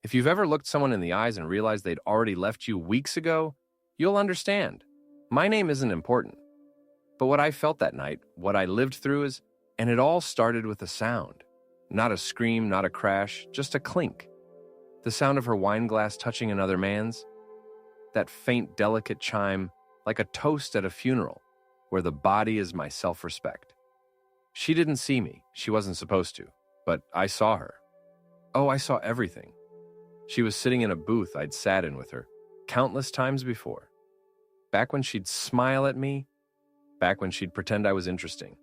If you've ever looked someone in the eyes and realized they'd already left you weeks ago, you'll understand. My name isn't important. But what I felt that night, what I lived through and it all started with a sound. Not a scream, not a crash, just a clink. The sound of her wine glass touching another man's. That faint, delicate chime, like a toast at a funeral, where the body is my self-respect. She didn't see me. She wasn't supposed to. But I saw her. Oh, I saw everything. She was sitting in a booth I'd sat in with her countless times before. Back when she'd smile at me, back when she'd pretend I was interesting,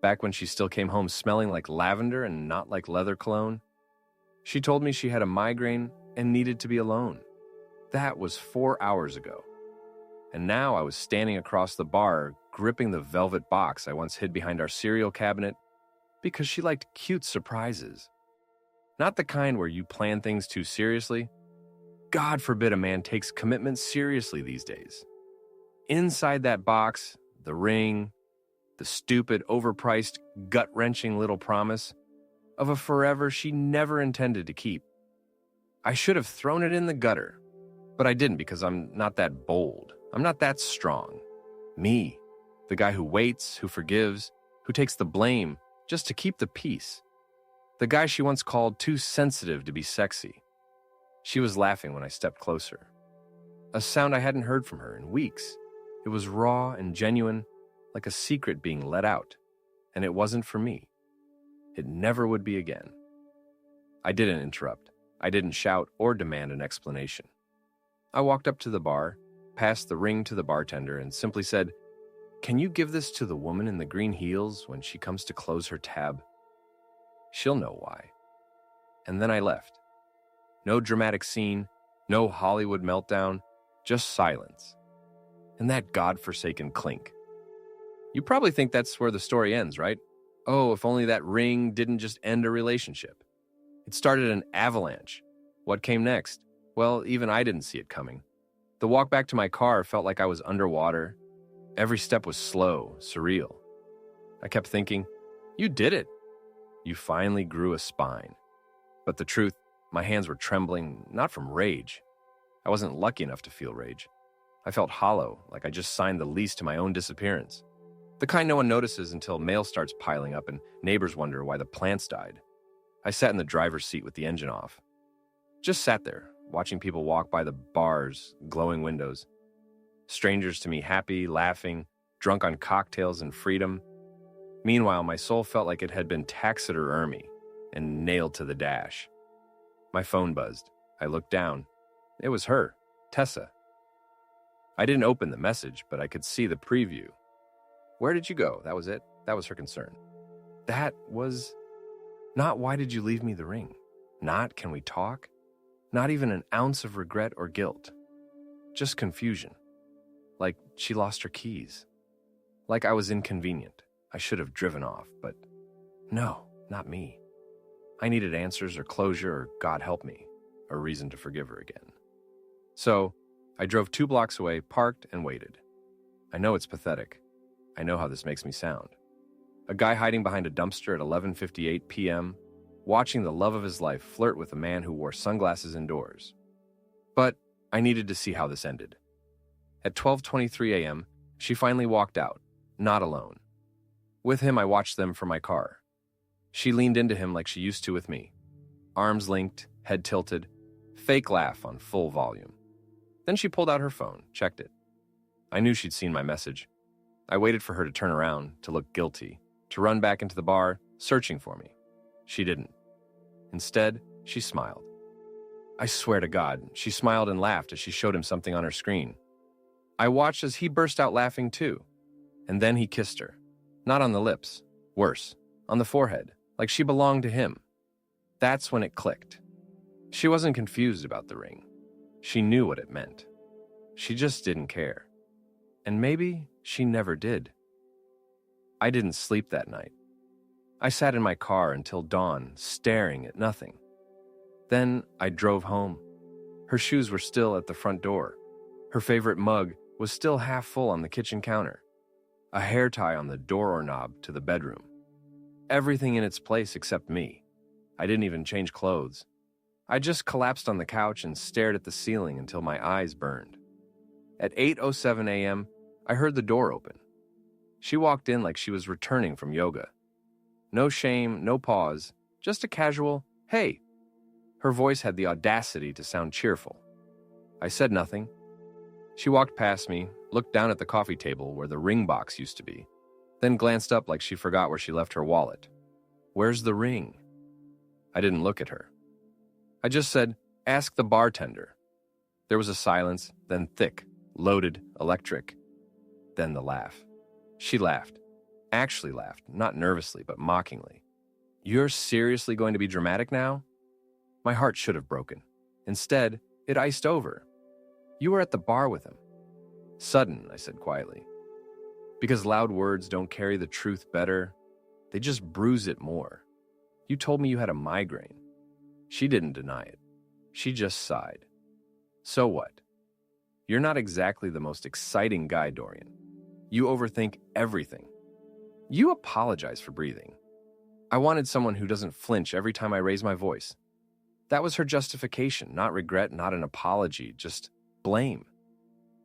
back when she still came home smelling like lavender and not like leather cologne. She told me she had a migraine and needed to be alone. That was 4 hours ago. And now I was standing across the bar, gripping the velvet box I once hid behind our cereal cabinet because she liked cute surprises. Not the kind where you plan things too seriously. God forbid a man takes commitment seriously these days. Inside that box, the ring, the stupid, overpriced, gut-wrenching little promise of a forever she never intended to keep. I should have thrown it in the gutter, but I didn't because I'm not that bold. I'm not that strong. Me, the guy who waits, who forgives, who takes the blame just to keep the peace. The guy she once called too sensitive to be sexy. She was laughing when I stepped closer. A sound I hadn't heard from her in weeks. It was raw and genuine, like a secret being let out. And it wasn't for me. It never would be again. I didn't interrupt. I didn't shout or demand an explanation. I walked up to the bar, passed the ring to the bartender, and simply said, "Can you give this to the woman in the green heels when she comes to close her tab? She'll know why." And then I left. No dramatic scene, no Hollywood meltdown, just silence. And that godforsaken clink. You probably think that's where the story ends, right? Oh, if only that ring didn't just end a relationship. It started an avalanche. What came next? Well, even I didn't see it coming. The walk back to my car felt like I was underwater. Every step was slow, surreal. I kept thinking, you did it. You finally grew a spine. But the truth, my hands were trembling, not from rage. I wasn't lucky enough to feel rage. I felt hollow, like I just signed the lease to my own disappearance. The kind no one notices until mail starts piling up and neighbors wonder why the plants died. I sat in the driver's seat with the engine off. Just sat there, watching people walk by the bars, glowing windows. Strangers to me, happy, laughing, drunk on cocktails and freedom. Meanwhile, my soul felt like it had been taxidermy and nailed to the dash. My phone buzzed. I looked down. It was her, Tessa. I didn't open the message, but I could see the preview. Where did you go? That was it. That was her concern. That was not why did you leave me the ring? Not can we talk? Not even an ounce of regret or guilt. Just confusion. Like she lost her keys. Like I was inconvenient. I should have driven off, but no, not me. I needed answers or closure or, God help me, a reason to forgive her again. So I drove 2 blocks away, parked, and waited. I know it's pathetic. I know how this makes me sound. A guy hiding behind a dumpster at 11:58 p.m., watching the love of his life flirt with a man who wore sunglasses indoors. But I needed to see how this ended. At 12:23 a.m., she finally walked out, not alone. With him, I watched them from my car. She leaned into him like she used to with me. Arms linked, head tilted, fake laugh on full volume. Then she pulled out her phone, checked it. I knew she'd seen my message. I waited for her to turn around, to look guilty, to run back into the bar, searching for me. She didn't. Instead, she smiled. I swear to God, she smiled and laughed as she showed him something on her screen. I watched as he burst out laughing too. And then he kissed her. Not on the lips. Worse, on the forehead, like she belonged to him. That's when it clicked. She wasn't confused about the ring. She knew what it meant. She just didn't care. And maybe she never did. I didn't sleep that night. I sat in my car until dawn, staring at nothing. Then I drove home. Her shoes were still at the front door. Her favorite mug was still half full on the kitchen counter. A hair tie on the door knob to the bedroom. Everything in its place except me. I didn't even change clothes. I just collapsed on the couch and stared at the ceiling until my eyes burned. At 8:07 a.m., I heard the door open. She walked in like she was returning from yoga. No shame, no pause, just a casual, "Hey." Her voice had the audacity to sound cheerful. I said nothing. She walked past me, looked down at the coffee table where the ring box used to be, then glanced up like she forgot where she left her wallet. "Where's the ring?" I didn't look at her. I just said, "Ask the bartender." There was a silence, then thick, loaded, electric. Then the laugh. She laughed. Actually laughed, not nervously, but mockingly. "You're seriously going to be dramatic now?" My heart should have broken. Instead, it iced over. "You were at the bar with him." "Sudden," I said quietly. "Because loud words don't carry the truth better. They just bruise it more. You told me you had a migraine." She didn't deny it. She just sighed. "So what? You're not exactly the most exciting guy, Dorian. You overthink everything. You apologize for breathing. I wanted someone who doesn't flinch every time I raise my voice." That was her justification, not regret, not an apology, just blame.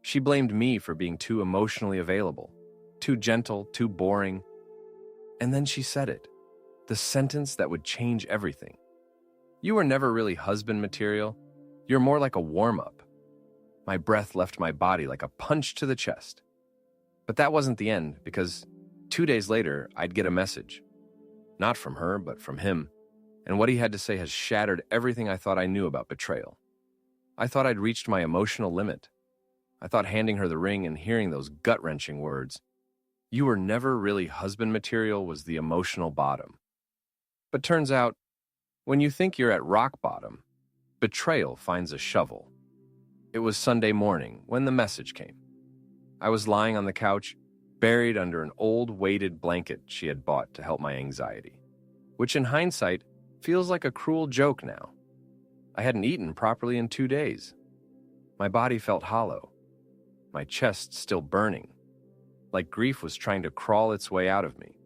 She blamed me for being too emotionally available, too gentle, too boring. And then she said it, the sentence that would change everything. "You were never really husband material. You're more like a warm-up." My breath left my body like a punch to the chest. But that wasn't the end, because 2 days later, I'd get a message. Not from her, but from him. And what he had to say has shattered everything I thought I knew about betrayal. I thought I'd reached my emotional limit. I thought handing her the ring and hearing those gut-wrenching words, "You were never really husband material," was the emotional bottom. But turns out, when you think you're at rock bottom, betrayal finds a shovel. It was Sunday morning when the message came. I was lying on the couch, buried under an old weighted blanket she had bought to help my anxiety, which in hindsight feels like a cruel joke now. I hadn't eaten properly in 2 days. My body felt hollow, my chest still burning, like grief was trying to crawl its way out of me.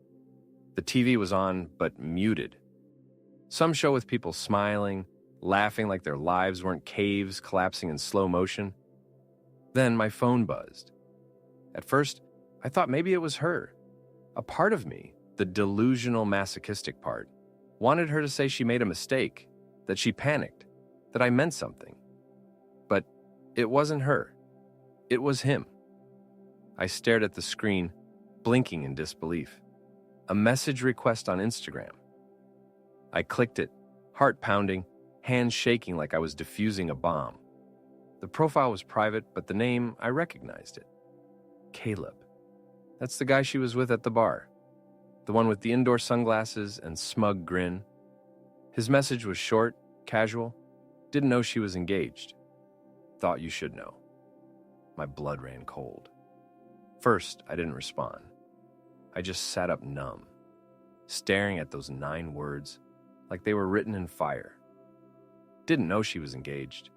The TV was on, but muted. Some show with people smiling, laughing like their lives weren't caves collapsing in slow motion. Then my phone buzzed. At first, I thought maybe it was her. A part of me, the delusional masochistic part, wanted her to say she made a mistake, that she panicked, that I meant something. But it wasn't her. It was him. I stared at the screen, blinking in disbelief. A message request on Instagram. I clicked it, heart pounding, hands shaking like I was defusing a bomb. The profile was private, but the name, I recognized it. Caleb. That's the guy she was with at the bar. The one with the indoor sunglasses and smug grin. His message was short, casual. Didn't know she was engaged. Thought you should know. My blood ran cold. First, I didn't respond. I just sat up numb, staring at those 9 words like they were written in fire. Didn't know she was engaged.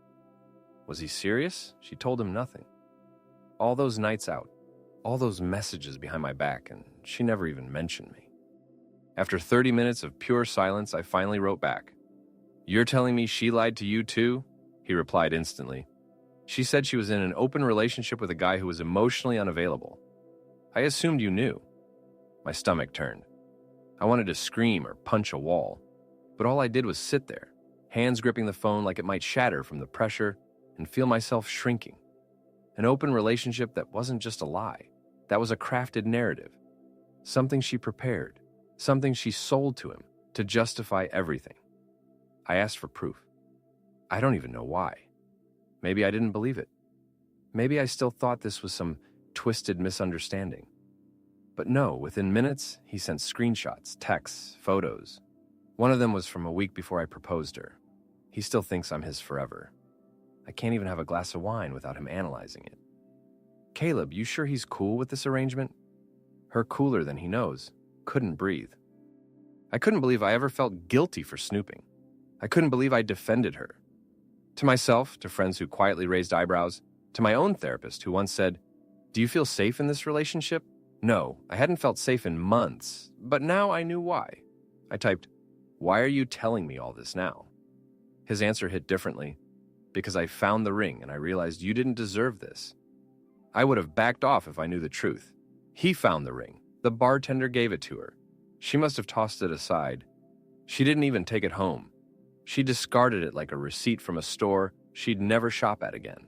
Was he serious? She told him nothing. All those nights out, all those messages behind my back, and she never even mentioned me. After 30 minutes of pure silence, I finally wrote back. "You're telling me she lied to you too?" He replied instantly. "She said she was in an open relationship with a guy who was emotionally unavailable. I assumed you knew." My stomach turned. I wanted to scream or punch a wall, but all I did was sit there, hands gripping the phone like it might shatter from the pressure, and feel myself shrinking. An open relationship that wasn't just a lie. That was a crafted narrative. Something she prepared. Something she sold to him to justify everything. I asked for proof. I don't even know why. Maybe I didn't believe it. Maybe I still thought this was some twisted misunderstanding. But no, within minutes, he sent screenshots, texts, photos. One of them was from a week before I proposed her. He still thinks I'm his forever. I can't even have a glass of wine without him analyzing it. "Caleb, you sure he's cool with this arrangement?" Her cooler than he knows. Couldn't breathe. I couldn't believe I ever felt guilty for snooping. I couldn't believe I defended her. To myself, to friends who quietly raised eyebrows, to my own therapist who once said, "Do you feel safe in this relationship?" No, I hadn't felt safe in months, but now I knew why. I typed, "Why are you telling me all this now?" His answer hit differently, because I found the ring and I realized you didn't deserve this. I would have backed off if I knew the truth. He found the ring. The bartender gave it to her. She must have tossed it aside. She didn't even take it home. She discarded it like a receipt from a store she'd never shop at again.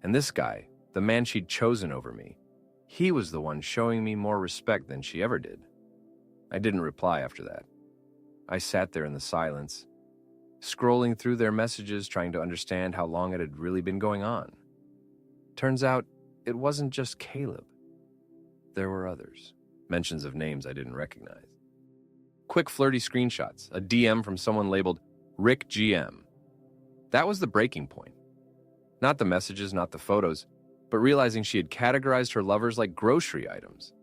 And this guy, the man she'd chosen over me, he was the one showing me more respect than she ever did. I didn't reply after that. I sat there in the silence, scrolling through their messages, trying to understand how long it had really been going on. Turns out, it wasn't just Caleb. There were others, mentions of names I didn't recognize. Quick flirty screenshots, a DM from someone labeled Rick GM. That was the breaking point. Not the messages, not the photos, but realizing she had categorized her lovers like grocery items.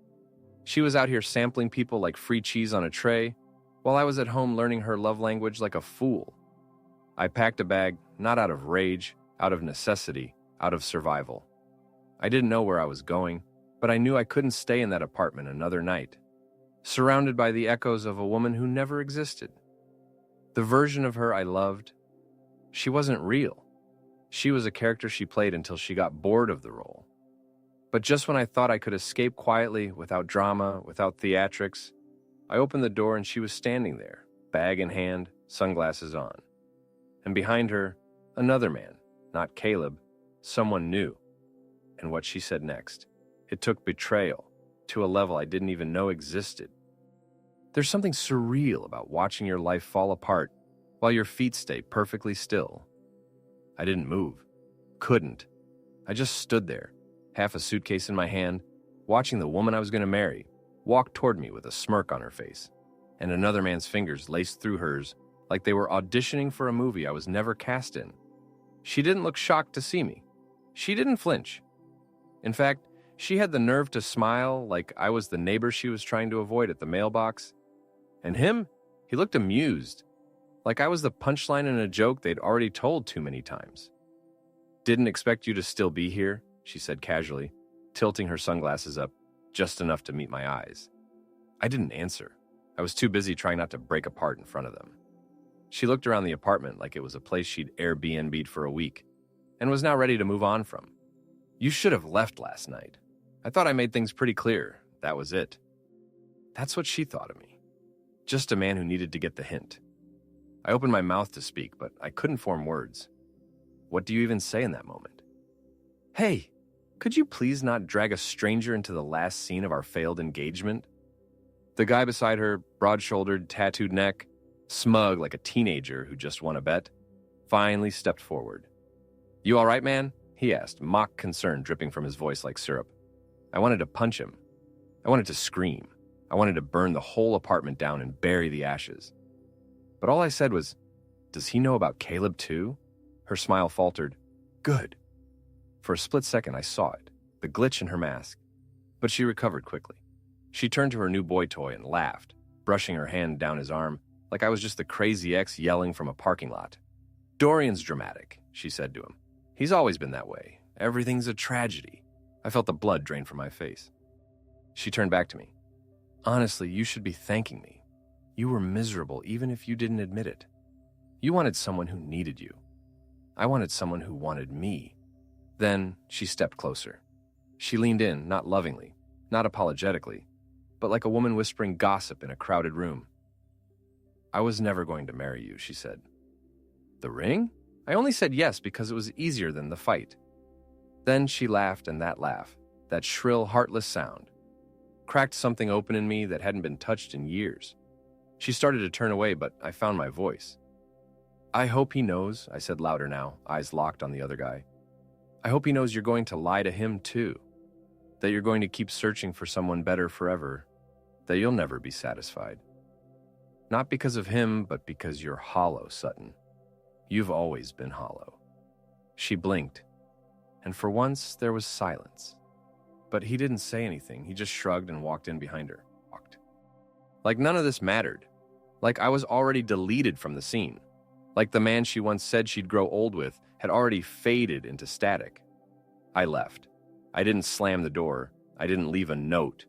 She was out here sampling people like free cheese on a tray, while I was at home learning her love language like a fool. I packed a bag, not out of rage, out of necessity, out of survival. I didn't know where I was going, but I knew I couldn't stay in that apartment another night, surrounded by the echoes of a woman who never existed. The version of her I loved, she wasn't real. She was a character she played until she got bored of the role. But just when I thought I could escape quietly, without drama, without theatrics, I opened the door and she was standing there, bag in hand, sunglasses on. And behind her, another man, not Caleb, someone new. And what she said next, it took betrayal to a level I didn't even know existed. There's something surreal about watching your life fall apart while your feet stay perfectly still. I didn't move. Couldn't. I just stood there, half a suitcase in my hand, watching the woman I was going to marry walk toward me with a smirk on her face, and another man's fingers laced through hers like they were auditioning for a movie I was never cast in. She didn't look shocked to see me. She didn't flinch. In fact, she had the nerve to smile like I was the neighbor she was trying to avoid at the mailbox. And him, he looked amused, like I was the punchline in a joke they'd already told too many times. "Didn't expect you to still be here," she said casually, tilting her sunglasses up just enough to meet my eyes. I didn't answer. I was too busy trying not to break apart in front of them. She looked around the apartment like it was a place she'd Airbnb'd for a week and was now ready to move on from. "You should have left last night. I thought I made things pretty clear. That was it." That's what she thought of me. Just a man who needed to get the hint. I opened my mouth to speak, but I couldn't form words. What do you even say in that moment? "Hey, could you please not drag a stranger into the last scene of our failed engagement?" The guy beside her, broad-shouldered, tattooed neck, smug like a teenager who just won a bet, finally stepped forward. "You all right, man?" he asked, mock concern dripping from his voice like syrup. I wanted to punch him. I wanted to scream. I wanted to burn the whole apartment down and bury the ashes. But all I said was, "Does he know about Caleb too?" Her smile faltered. "Good." For a split second, I saw it, the glitch in her mask. But she recovered quickly. She turned to her new boy toy and laughed, brushing her hand down his arm like I was just the crazy ex yelling from a parking lot. "Dorian's dramatic," she said to him. "He's always been that way. Everything's a tragedy." I felt the blood drain from my face. She turned back to me. "Honestly, you should be thanking me. You were miserable even if you didn't admit it. You wanted someone who needed you. I wanted someone who wanted me." Then she stepped closer. She leaned in, not lovingly, not apologetically, but like a woman whispering gossip in a crowded room. "I was never going to marry you," she said. "The ring?" I only said yes because it was easier than the fight. Then she laughed, and that laugh, that shrill, heartless sound, cracked something open in me that hadn't been touched in years. She started to turn away, but I found my voice. "I hope he knows," I said louder now, eyes locked on the other guy. "I hope he knows you're going to lie to him too, that you're going to keep searching for someone better forever, that you'll never be satisfied. Not because of him, but because you're hollow, Sutton. You've always been hollow." She blinked, and for once there was silence. But he didn't say anything. He just shrugged and walked in behind her. Like none of this mattered. Like I was already deleted from the scene. Like the man she once said she'd grow old with had already faded into static. I left. I didn't slam the door. I didn't leave a note.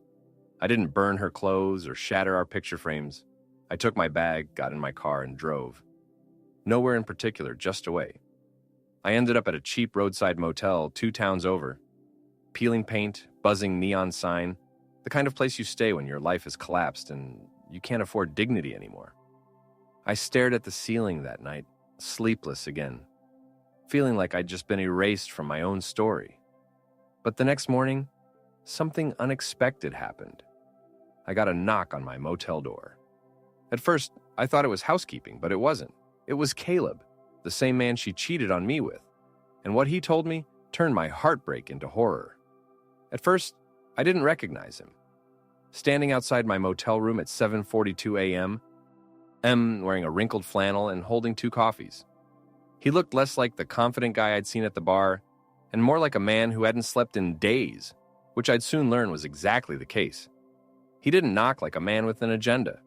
I didn't burn her clothes or shatter our picture frames. I took my bag, got in my car, and drove. Nowhere in particular, just away. I ended up at a cheap roadside motel 2 towns over. Peeling paint, buzzing neon sign, the kind of place you stay when your life has collapsed and you can't afford dignity anymore. I stared at the ceiling that night, sleepless again, feeling like I'd just been erased from my own story. But the next morning, something unexpected happened. I got a knock on my motel door. At first, I thought it was housekeeping, but it wasn't. It was Caleb, the same man she cheated on me with. And what he told me turned my heartbreak into horror. At first, I didn't recognize him. Standing outside my motel room at 7:42 a.m., wearing a wrinkled flannel and holding 2 coffees. He looked less like the confident guy I'd seen at the bar and more like a man who hadn't slept in days, which I'd soon learn was exactly the case. He didn't knock like a man with an agenda.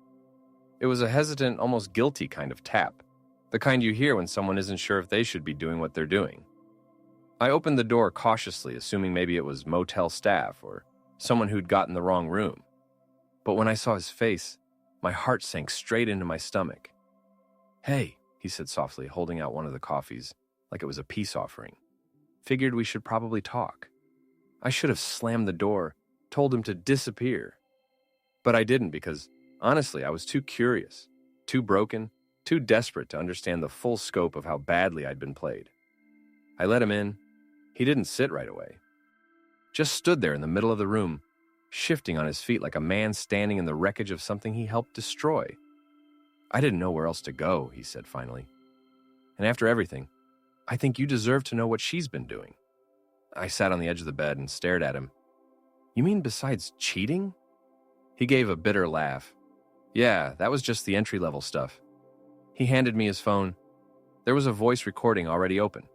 It was a hesitant, almost guilty kind of tap, the kind you hear when someone isn't sure if they should be doing what they're doing. I opened the door cautiously, assuming maybe it was motel staff or someone who'd gotten the wrong room. But when I saw his face, my heart sank straight into my stomach. "Hey," he said softly, holding out one of the coffees like it was a peace offering. "Figured we should probably talk." I should have slammed the door, told him to disappear. But I didn't because, honestly, I was too curious, too broken, too desperate to understand the full scope of how badly I'd been played. I let him in. He didn't sit right away. Just stood there in the middle of the room, shifting on his feet like a man standing in the wreckage of something he helped destroy. "I didn't know where else to go," he said finally. "And after everything, I think you deserve to know what she's been doing." I sat on the edge of the bed and stared at him. "You mean besides cheating?" He gave a bitter laugh. "Yeah, that was just the entry-level stuff." He handed me his phone. There was a voice recording already open.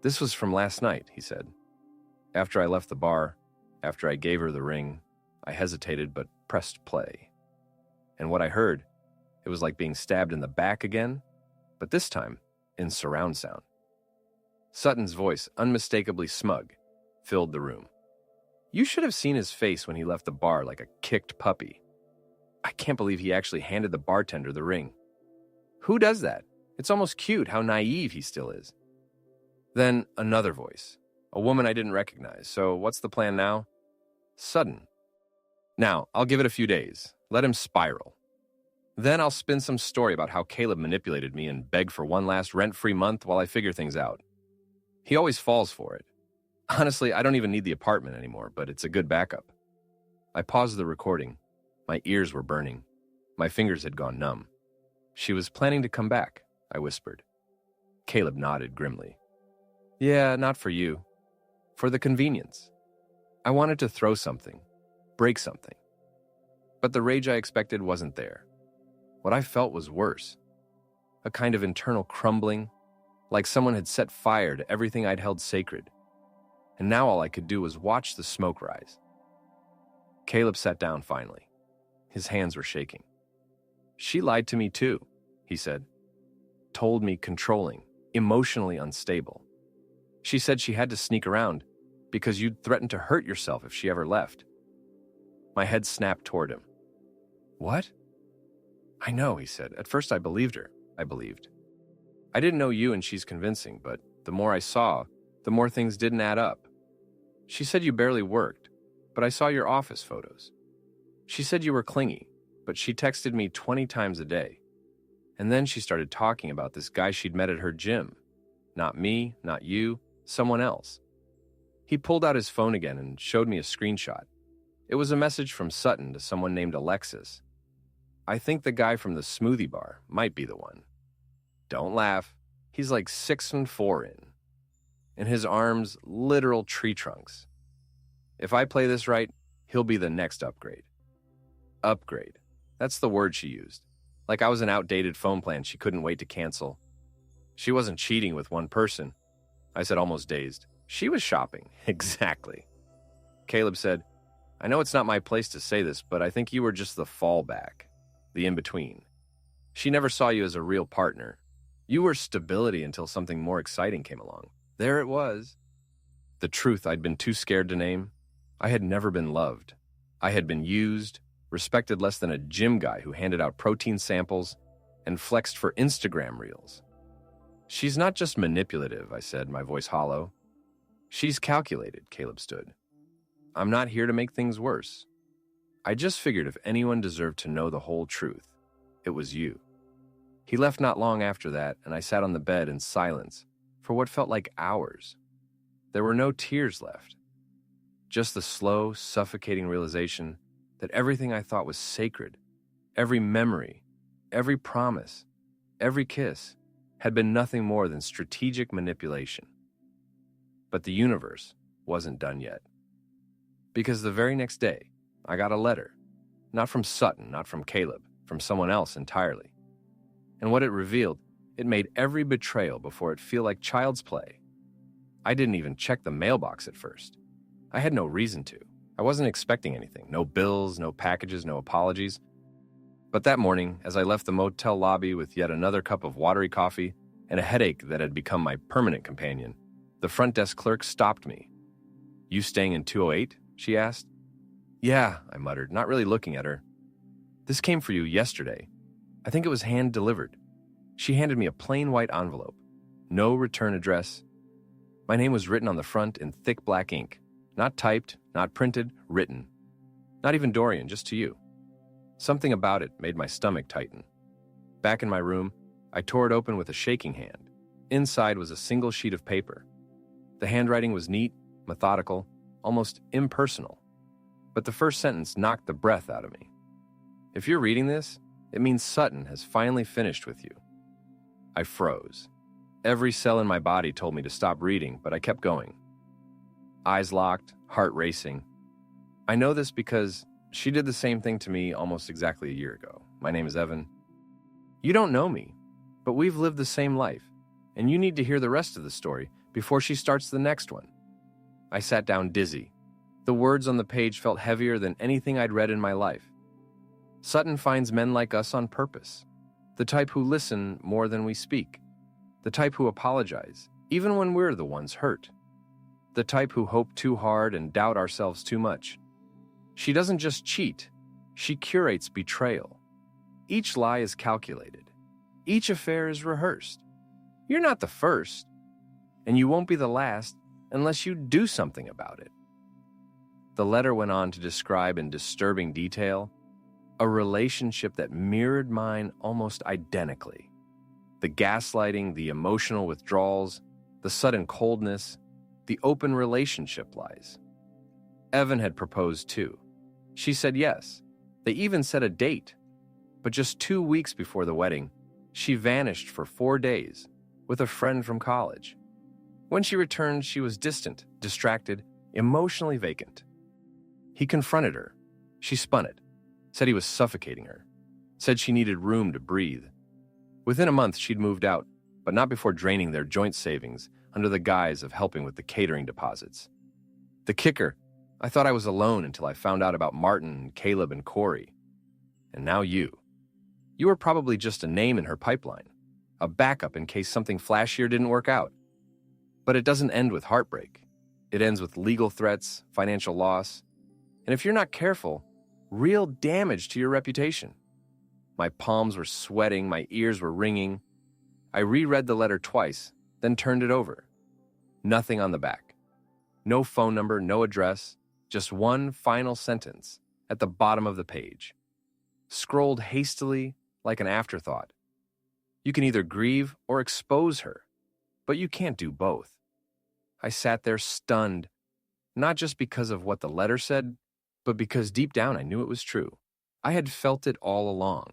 "This was from last night," he said. After I left the bar, after I gave her the ring, I hesitated but pressed play. And what I heard, it was like being stabbed in the back again, but this time in surround sound. Sutton's voice, unmistakably smug, filled the room. You should have seen his face when he left the bar like a kicked puppy. I can't believe he actually handed the bartender the ring. Who does that? It's almost cute how naive he still is. Then another voice, a woman I didn't recognize. "So what's the plan now?" "Sutton. Now, I'll give it a few days. Let him spiral. Then I'll spin some story about how Caleb manipulated me and beg for one last rent-free month while I figure things out. He always falls for it. Honestly, I don't even need the apartment anymore, but it's a good backup." I paused the recording. My ears were burning. My fingers had gone numb. "She was planning to come back," I whispered. Caleb nodded grimly. "Yeah, not for you. For the convenience. I wanted to throw something, break something. But the rage I expected wasn't there. What I felt was worse. A kind of internal crumbling, like someone had set fire to everything I'd held sacred. And now all I could do was watch the smoke rise. Caleb sat down finally. His hands were shaking. "She lied to me too," he said. "Told me controlling, emotionally unstable. She said she had to sneak around because you'd threaten to hurt yourself if she ever left." My head snapped toward him. "What?" "I know," he said. "At first I believed her. I believed. I didn't know you and she's convincing, but the more I saw, the more things didn't add up. She said you barely worked, but I saw your office photos. She said you were clingy, but she texted me 20 times a day. And then she started talking about this guy she'd met at her gym. Not me, not you, someone else." He pulled out his phone again and showed me a screenshot. It was a message from Sutton to someone named Alexis. "I think the guy from the smoothie bar might be the one. Don't laugh. He's like 6'4" in his arms, literal tree trunks. If I play this right, he'll be the next upgrade." Upgrade. That's the word she used. Like I was an outdated phone plan she couldn't wait to cancel. She wasn't cheating with one person. I said, almost dazed. She was shopping. Exactly. Caleb said, "I know it's not my place to say this, but I think you were just the fallback, the in-between. She never saw you as a real partner. You were stability until something more exciting came along. There it was." The truth I'd been too scared to name. I had never been loved. I had been used, respected less than a gym guy who handed out protein samples and flexed for Instagram reels. She's not just manipulative, I said, my voice hollow. She's calculated, Caleb stood. I'm not here to make things worse. I just figured if anyone deserved to know the whole truth, it was you. He left not long after that, and I sat on the bed in silence for what felt like hours. There were no tears left, just the slow, suffocating realization that everything I thought was sacred, every memory, every promise, every kiss, had been nothing more than strategic manipulation. But the universe wasn't done yet. Because the very next day, I got a letter. Not from Sutton, not from Caleb, from someone else entirely. And what it revealed, it made every betrayal before it feel like child's play. I didn't even check the mailbox at first. I had no reason to. I wasn't expecting anything. No bills, no packages, no apologies. But that morning, as I left the motel lobby with yet another cup of watery coffee and a headache that had become my permanent companion, the front desk clerk stopped me. You staying in 208? She asked. Yeah, I muttered, not really looking at her. This came for you yesterday. I think it was hand-delivered. She handed me a plain white envelope. No return address. My name was written on the front in thick black ink. Not typed, not printed, written. Not even Dorian, just to you. Something about it made my stomach tighten. Back in my room, I tore it open with a shaking hand. Inside was a single sheet of paper. The handwriting was neat, methodical, almost impersonal. But the first sentence knocked the breath out of me. If you're reading this, it means Sutton has finally finished with you. I froze. Every cell in my body told me to stop reading, but I kept going. Eyes locked, heart racing. I know this because she did the same thing to me almost exactly a year ago. My name is Evan. You don't know me, but we've lived the same life, and you need to hear the rest of the story before she starts the next one. I sat down dizzy. The words on the page felt heavier than anything I'd read in my life. Sutton finds men like us on purpose, the type who listen more than we speak, the type who apologize, even when we're the ones hurt, the type who hope too hard and doubt ourselves too much. She doesn't just cheat, she curates betrayal. Each lie is calculated. Each affair is rehearsed. You're not the first, and you won't be the last unless you do something about it. The letter went on to describe in disturbing detail a relationship that mirrored mine almost identically. The gaslighting, the emotional withdrawals, the sudden coldness, the open relationship lies. Evan had proposed too. She said yes. They even set a date. But just 2 weeks before the wedding, she vanished for 4 days with a friend from college. When she returned, she was distant, distracted, emotionally vacant. He confronted her. She spun it, said he was suffocating her, said she needed room to breathe. Within a month, she'd moved out, but not before draining their joint savings under the guise of helping with the catering deposits. The kicker, I thought I was alone until I found out about Martin, Caleb, and Corey. And now you. You were probably just a name in her pipeline, a backup in case something flashier didn't work out. But it doesn't end with heartbreak. It ends with legal threats, financial loss, and if you're not careful, real damage to your reputation. My palms were sweating, my ears were ringing. I reread the letter twice, then turned it over. Nothing on the back. No phone number, no address, just one final sentence at the bottom of the page. Scrolled hastily like an afterthought. You can either grieve or expose her, but you can't do both. I sat there stunned, not just because of what the letter said, but because deep down I knew it was true. I had felt it all along.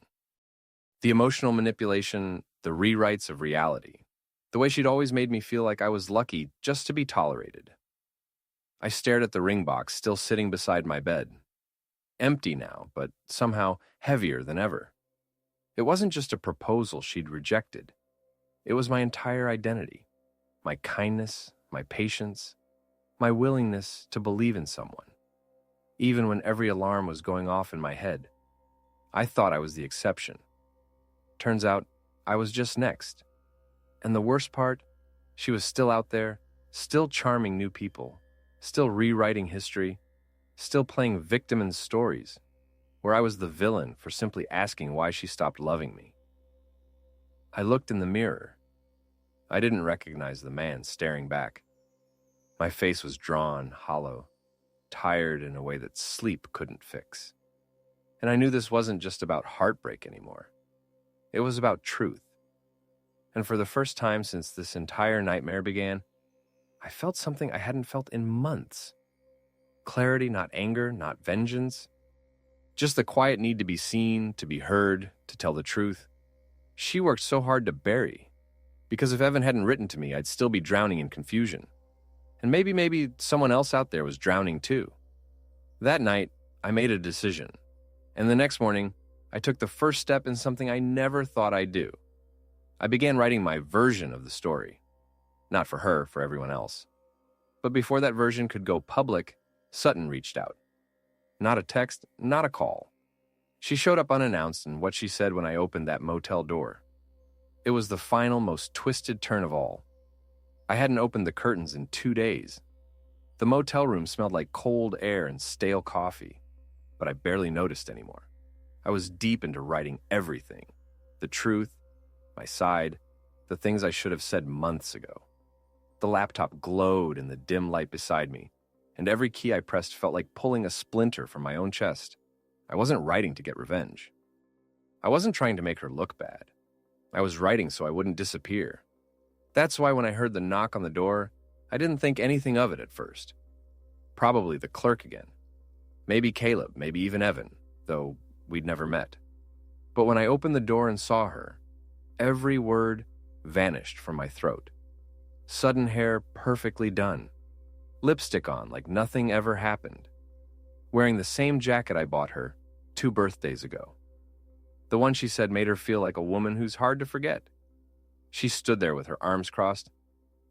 The emotional manipulation, the rewrites of reality, the way she'd always made me feel like I was lucky just to be tolerated. I stared at the ring box still sitting beside my bed. Empty now, but somehow heavier than ever. It wasn't just a proposal she'd rejected. It was my entire identity, my kindness, my patience, my willingness to believe in someone. Even when every alarm was going off in my head, I thought I was the exception. Turns out, I was just next. And the worst part, she was still out there, still charming new people, still rewriting history, still playing victim in stories, where I was the villain for simply asking why she stopped loving me. I looked in the mirror. I didn't recognize the man staring back. My face was drawn, hollow, tired in a way that sleep couldn't fix. And I knew this wasn't just about heartbreak anymore. It was about truth. And for the first time since this entire nightmare began, I felt something I hadn't felt in months. Clarity, not anger, not vengeance. Just the quiet need to be seen, to be heard, to tell the truth. She worked so hard to bury, because if Evan hadn't written to me, I'd still be drowning in confusion. And maybe someone else out there was drowning too. That night, I made a decision. And the next morning, I took the first step in something I never thought I'd do. I began writing my version of the story. Not for her, for everyone else. But before that version could go public, Sutton reached out. Not a text, not a call. She showed up unannounced, and what she said when I opened that motel door. It was the final, most twisted turn of all. I hadn't opened the curtains in 2 days. The motel room smelled like cold air and stale coffee, but I barely noticed anymore. I was deep into writing everything. The truth, my side, the things I should have said months ago. The laptop glowed in the dim light beside me, and every key I pressed felt like pulling a splinter from my own chest. I wasn't writing to get revenge. I wasn't trying to make her look bad. I was writing so I wouldn't disappear. That's why when I heard the knock on the door, I didn't think anything of it at first. Probably the clerk again. Maybe Caleb, maybe even Evan, though we'd never met. But when I opened the door and saw her, every word vanished from my throat. Sudden hair perfectly done. Lipstick on like nothing ever happened. Wearing the same jacket I bought her 2 birthdays ago. The one she said made her feel like a woman who's hard to forget. She stood there with her arms crossed,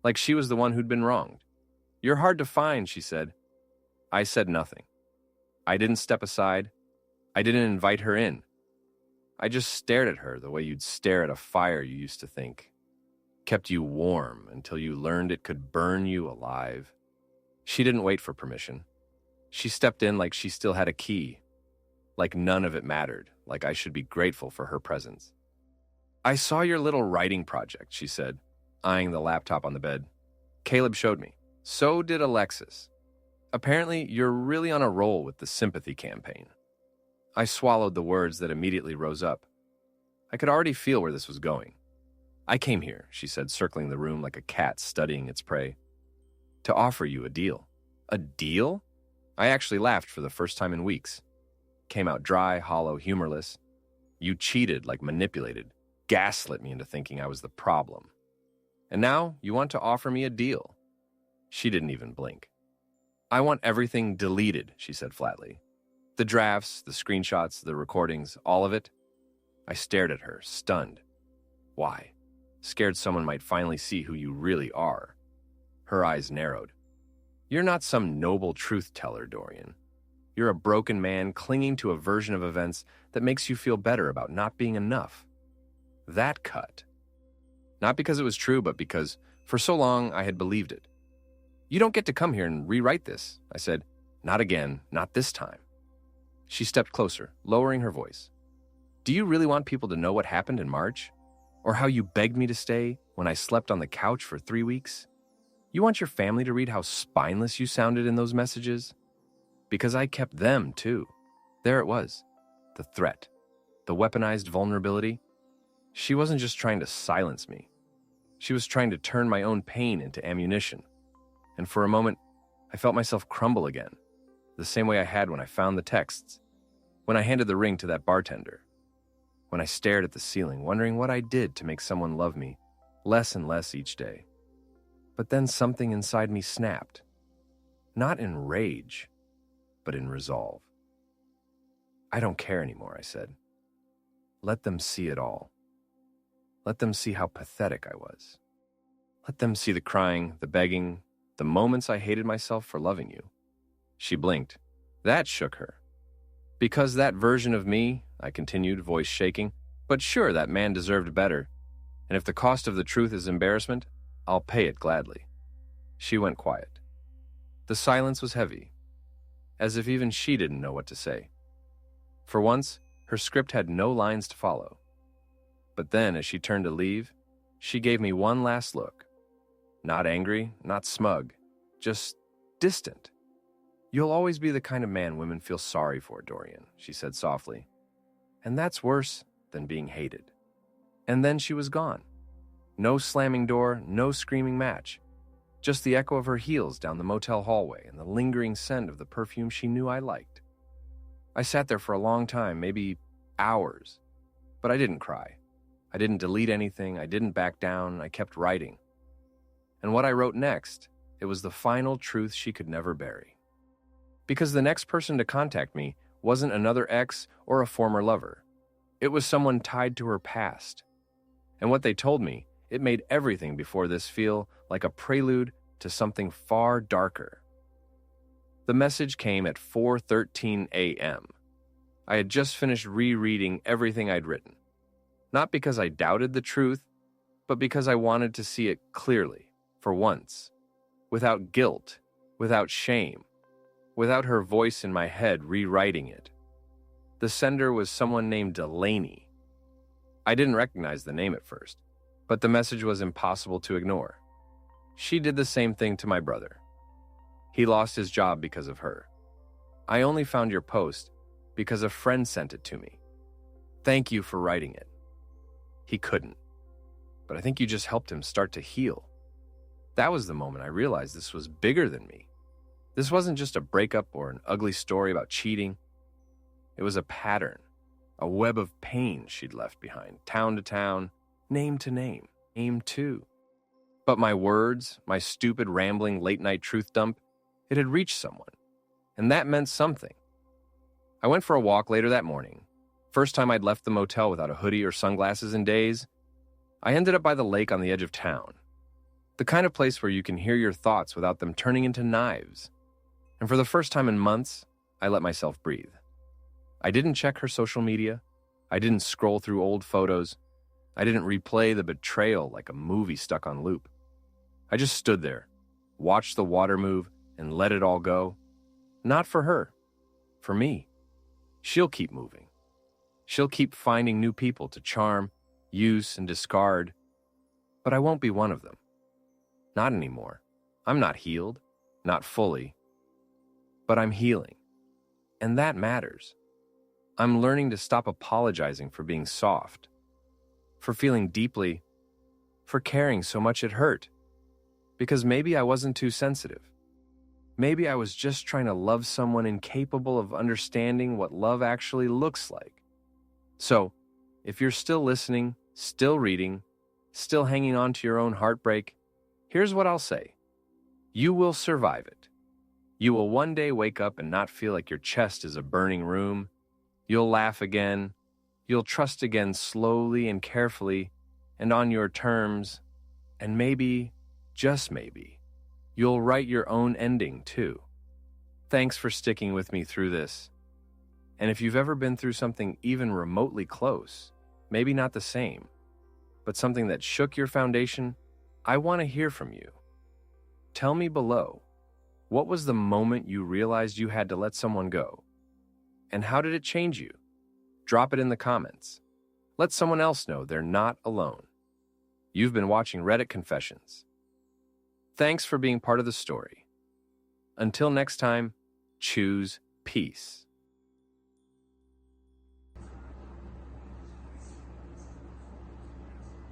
like she was the one who'd been wronged. "You're hard to find," she said. I said nothing. I didn't step aside. I didn't invite her in. I just stared at her the way you'd stare at a fire you used to think kept you warm until you learned it could burn you alive. She didn't wait for permission. She stepped in like she still had a key, like none of it mattered, like I should be grateful for her presence. "I saw your little writing project," she said, eyeing the laptop on the bed. "Caleb showed me. So did Alexis. Apparently, you're really on a roll with the sympathy campaign." I swallowed the words that immediately rose up. I could already feel where this was going. "I came here," she said, circling the room like a cat studying its prey, "to offer you a deal." "A deal?" I actually laughed for the first time in weeks. Came out dry, hollow, humorless. "You cheated, like manipulated, gaslit me into thinking I was the problem. And now you want to offer me a deal." She didn't even blink. "I want everything deleted," she said flatly. "The drafts, the screenshots, the recordings, all of it." I stared at her, stunned. "Why?" "Scared someone might finally see who you really are." Her eyes narrowed. "You're not some noble truth-teller, Dorian. You're a broken man clinging to a version of events that makes you feel better about not being enough." That cut. Not because it was true, but because, for so long, I had believed it. "You don't get to come here and rewrite this," I said. "Not again, not this time." She stepped closer, lowering her voice. "Do you really want people to know what happened in March? Or how you begged me to stay when I slept on the couch for 3 weeks? You want your family to read how spineless you sounded in those messages? Because I kept them, too." There it was. The threat. The weaponized vulnerability. She wasn't just trying to silence me. She was trying to turn my own pain into ammunition. And for a moment, I felt myself crumble again, the same way I had when I found the texts, when I handed the ring to that bartender, when I stared at the ceiling, wondering what I did to make someone love me less and less each day. But then something inside me snapped, not in rage, but in resolve. "I don't care anymore," I said. "Let them see it all. Let them see how pathetic I was. Let them see the crying, the begging, the moments I hated myself for loving you." She blinked. That shook her. "Because that version of me," I continued, voice shaking, "but sure, that man deserved better. And if the cost of the truth is embarrassment, I'll pay it gladly." She went quiet. The silence was heavy, as if even she didn't know what to say. For once, her script had no lines to follow. But then, as she turned to leave, She gave me one last look. Not angry, not smug, just distant. "You'll always be the kind of man women feel sorry for, Dorian," she said softly. "And that's worse than being hated." And then she was gone. No slamming door, no screaming match. Just the echo of her heels down the motel hallway and the lingering scent of the perfume she knew I liked. I sat there for a long time, maybe hours. But I didn't cry. I didn't delete anything. I didn't back down. I kept writing. And what I wrote next, it was the final truth she could never bury. Because the next person to contact me wasn't another ex or a former lover. It was someone tied to her past. And what they told me, it made everything before this feel like a prelude to something far darker. The message came at 4:13 a.m. I had just finished rereading everything I'd written. Not because I doubted the truth, but because I wanted to see it clearly, for once, without guilt, without shame, without her voice in my head rewriting it. The sender was someone named Delaney. I didn't recognize the name at first, but the message was impossible to ignore. She did the same thing to my brother. He lost his job because of her. "I only found your post because a friend sent it to me. Thank you for writing it." He couldn't, but I think you just helped him start to heal. That was the moment I realized this was bigger than me. This wasn't just a breakup or an ugly story about cheating. It was a pattern, a web of pain she'd left behind, town to town, name to name, aim to. But my words, my stupid rambling late-night truth dump, it had reached someone, and that meant something. I went for a walk later that morning. First time I'd left the motel without a hoodie or sunglasses in days. I ended up by the lake on the edge of town. The kind of place where you can hear your thoughts without them turning into knives. And for the first time in months, I let myself breathe. I didn't check her social media. I didn't scroll through old photos. I didn't replay the betrayal like a movie stuck on loop. I just stood there, watched the water move, and let it all go. Not for her, for me. She'll keep moving. She'll keep finding new people to charm, use, and discard. But I won't be one of them. Not anymore. I'm not healed, not fully. But I'm healing. And that matters. I'm learning to stop apologizing for being soft, for feeling deeply, for caring so much it hurt. Because maybe I wasn't too sensitive. Maybe I was just trying to love someone incapable of understanding what love actually looks like. So, if you're still listening, still reading, still hanging on to your own heartbreak, here's what I'll say. You will survive it. You will one day wake up and not feel like your chest is a burning room. You'll laugh again. You'll trust again slowly and carefully and on your terms. And maybe, just maybe, you'll write your own ending too. Thanks for sticking with me through this. And if you've ever been through something even remotely close, maybe not the same, but something that shook your foundation, I want to hear from you. Tell me below, what was the moment you realized you had to let someone go? And how did it change you? Drop it in the comments. Let someone else know they're not alone. You've been watching Reddit Confessions. Thanks for being part of the story. Until next time, choose peace.